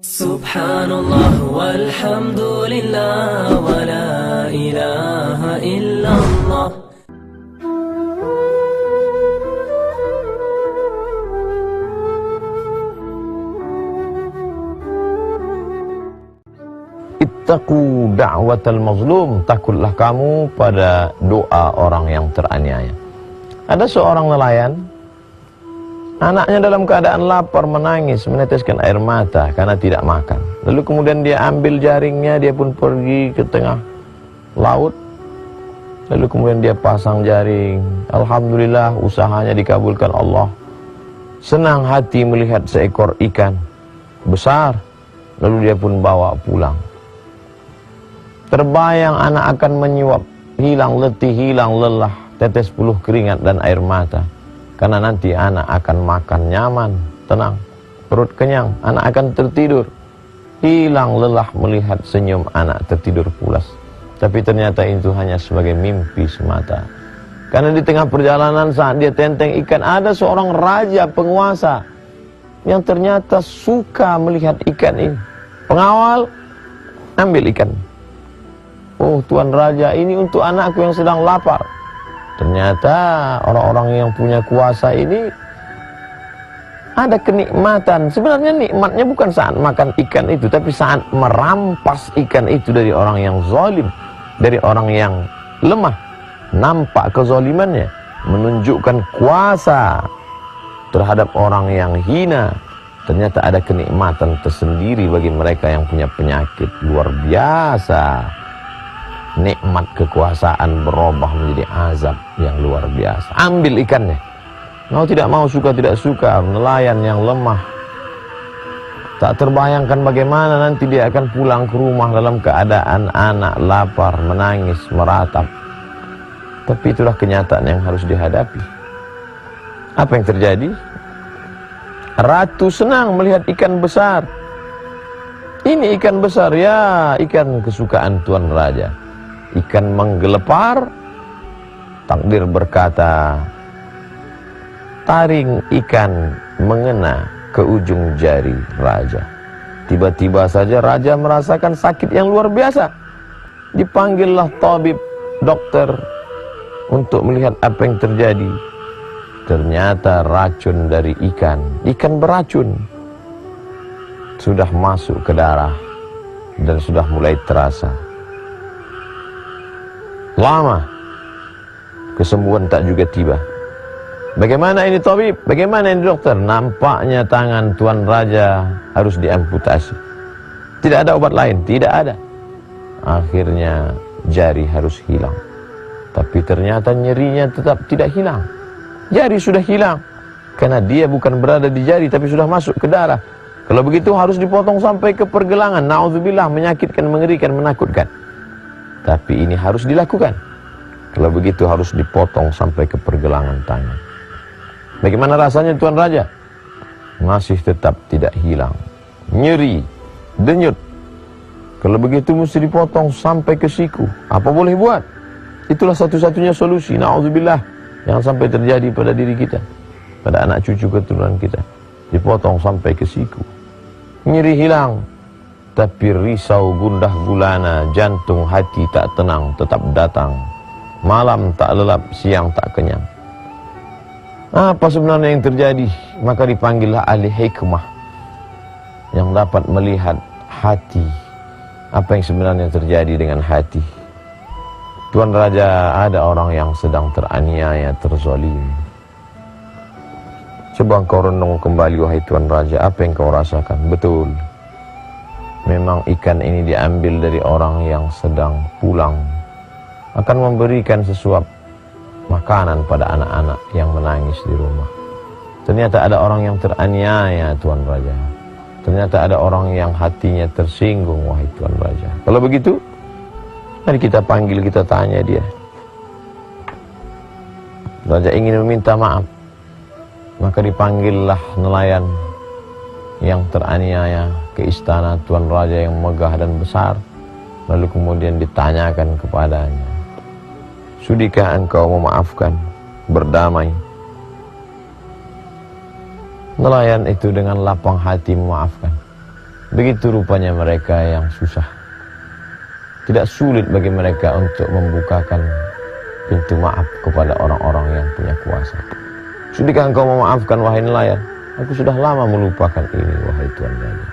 Subhanallah walhamdulillah wa la ilaha illallah. Ittaqu da'watal mazlum, takutlah kamu pada doa orang yang teraniaya. Ada seorang nelayan, anaknya dalam keadaan lapar, menangis, meneteskan air mata karena tidak makan. Lalu kemudian dia ambil jaringnya, dia pun pergi ke tengah laut. Lalu kemudian dia pasang jaring. Alhamdulillah, usahanya dikabulkan Allah. Senang hati melihat seekor ikan besar. Lalu dia pun bawa pulang. Terbayang anak akan menyuap, hilang letih, hilang lelah, tetes puluh keringat dan air mata. Karena nanti anak akan makan nyaman, tenang, perut kenyang, anak akan tertidur. Hilang lelah melihat senyum anak tertidur pulas. Tapi ternyata itu hanya sebagai mimpi semata. Karena di tengah perjalanan saat dia tenteng ikan, ada seorang raja penguasa yang ternyata suka melihat ikan ini. Pengawal, ambil ikan. Oh, Tuan Raja, ini untuk anakku yang sedang lapar. Ternyata orang-orang yang punya kuasa ini ada kenikmatan. Sebenarnya nikmatnya bukan saat makan ikan itu, tapi saat merampas ikan itu dari orang yang zalim, dari orang yang lemah. Nampak kezalimannya, menunjukkan kuasa terhadap orang yang hina. Ternyata ada kenikmatan tersendiri bagi mereka yang punya penyakit luar biasa. Nikmat kekuasaan berubah menjadi azab yang luar biasa. Ambil ikannya. Mau tidak mau, suka tidak suka, nelayan yang lemah. Tak terbayangkan bagaimana nanti dia akan pulang ke rumah dalam keadaan anak lapar, menangis, meratap. Tapi itulah kenyataan yang harus dihadapi. Apa yang terjadi? Ratu senang melihat ikan besar. Ini ikan besar, ya, ikan kesukaan Tuan Raja. Ikan menggelepar, takdir berkata, taring ikan mengena ke ujung jari raja. Tiba-tiba saja raja merasakan sakit yang luar biasa. Dipanggillah tabib, dokter, untuk melihat apa yang terjadi. Ternyata racun dari ikan beracun, sudah masuk ke darah dan sudah mulai terasa. Lama kesembuhan tak juga tiba. Bagaimana ini tabib? Bagaimana ini dokter? Nampaknya tangan Tuan Raja harus diamputasi. Tidak ada obat lain, tidak ada. Akhirnya jari harus hilang. Tapi ternyata nyerinya tetap tidak hilang. Jari sudah hilang karena dia bukan berada di jari tapi sudah masuk ke darah. Kalau begitu harus dipotong sampai ke pergelangan. Na'udzubillah, menyakitkan, mengerikan, menakutkan. Tapi ini harus dilakukan. Kalau begitu harus dipotong sampai ke pergelangan tangan. Bagaimana rasanya Tuan Raja? Masih tetap tidak hilang. Nyeri, denyut. Kalau begitu mesti dipotong sampai ke siku. Apa boleh buat? Itulah satu-satunya solusi. Na'udzubillah, jangan sampai terjadi pada diri kita, pada anak cucu keturunan kita. Dipotong sampai ke siku. Nyeri hilang. Tapi risau, gundah gulana, jantung, hati tak tenang, tetap datang. Malam tak lelap, siang tak kenyang. Apa sebenarnya yang terjadi? Maka dipanggillah ahli hikmah yang dapat melihat hati. Apa yang sebenarnya terjadi dengan hati? Tuan Raja, ada orang yang sedang teraniaya, terzalim. Coba kau renung kembali, wahai Tuan Raja, apa yang kau rasakan? Betul, memang ikan ini diambil dari orang yang sedang pulang, akan memberikan sesuap makanan pada anak-anak yang menangis di rumah. Ternyata ada orang yang teraniaya, Tuan Raja. Ternyata ada orang yang hatinya tersinggung, wahai Tuan Raja. Kalau begitu, mari kita panggil, kita tanya dia. Raja ingin meminta maaf. Maka dipanggillah nelayan yang teraniaya ke istana Tuan Raja yang megah dan besar. Lalu kemudian ditanyakan kepadanya, sudikah engkau memaafkan, berdamai? Nelayan itu dengan lapang hati memaafkan. Begitu rupanya mereka yang susah. Tidak sulit bagi mereka untuk membukakan pintu maaf kepada orang-orang yang punya kuasa. Sudahkah engkau memaafkan wahai nelayan? Aku sudah lama melupakan ini wahai Tuan Raja.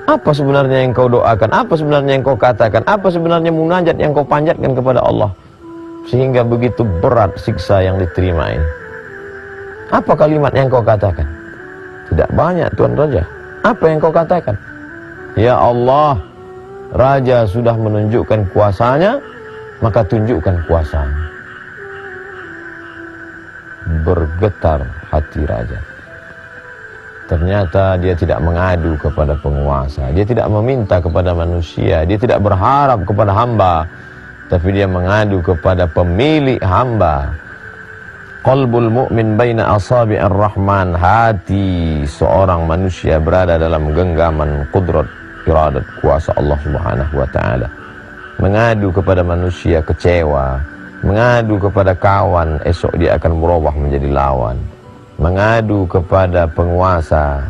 Apa sebenarnya yang kau doakan? Apa sebenarnya yang kau katakan? Apa sebenarnya munajat yang kau panjatkan kepada Allah? Sehingga begitu berat siksa yang diterima ini. Apa kalimat yang kau katakan? Tidak banyak Tuan Raja. Apa yang kau katakan? Ya Allah, Raja sudah menunjukkan kuasanya, maka tunjukkan kuasamu. Bergetar hati raja. Ternyata dia tidak mengadu kepada penguasa, dia tidak meminta kepada manusia, dia tidak berharap kepada hamba, tapi dia mengadu kepada pemilik hamba. Qalbul mu'min baina asabi'ir rahman, hati seorang manusia berada dalam genggaman qudrat iradat kuasa Allah Subhanahu wa taala. Mengadu kepada manusia kecewa, mengadu kepada kawan esok dia akan berubah menjadi lawan, mengadu kepada penguasa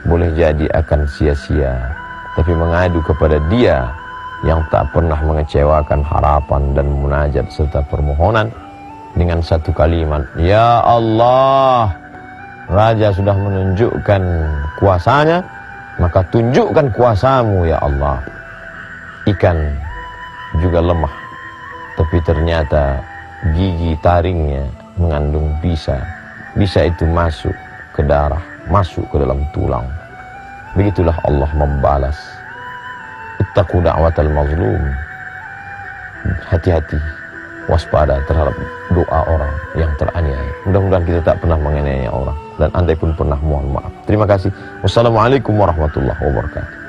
boleh jadi akan sia-sia, tapi mengadu kepada dia yang tak pernah mengecewakan harapan dan munajat serta permohonan dengan satu kalimat, ya Allah, Raja sudah menunjukkan kuasanya, maka tunjukkan kuasamu ya Allah. Ikan juga lemah, tapi ternyata gigi taringnya mengandung bisa. Bisa itu masuk ke darah, masuk ke dalam tulang. Begitulah Allah membalas. Ittaqu da'watal mazlum. Hati-hati, waspada terhadap doa orang yang teraniaya. Mudah-mudahan kita tak pernah menganiaya orang, dan andai pun pernah, mohon maaf. Terima kasih. Wassalamualaikum warahmatullahi wabarakatuh.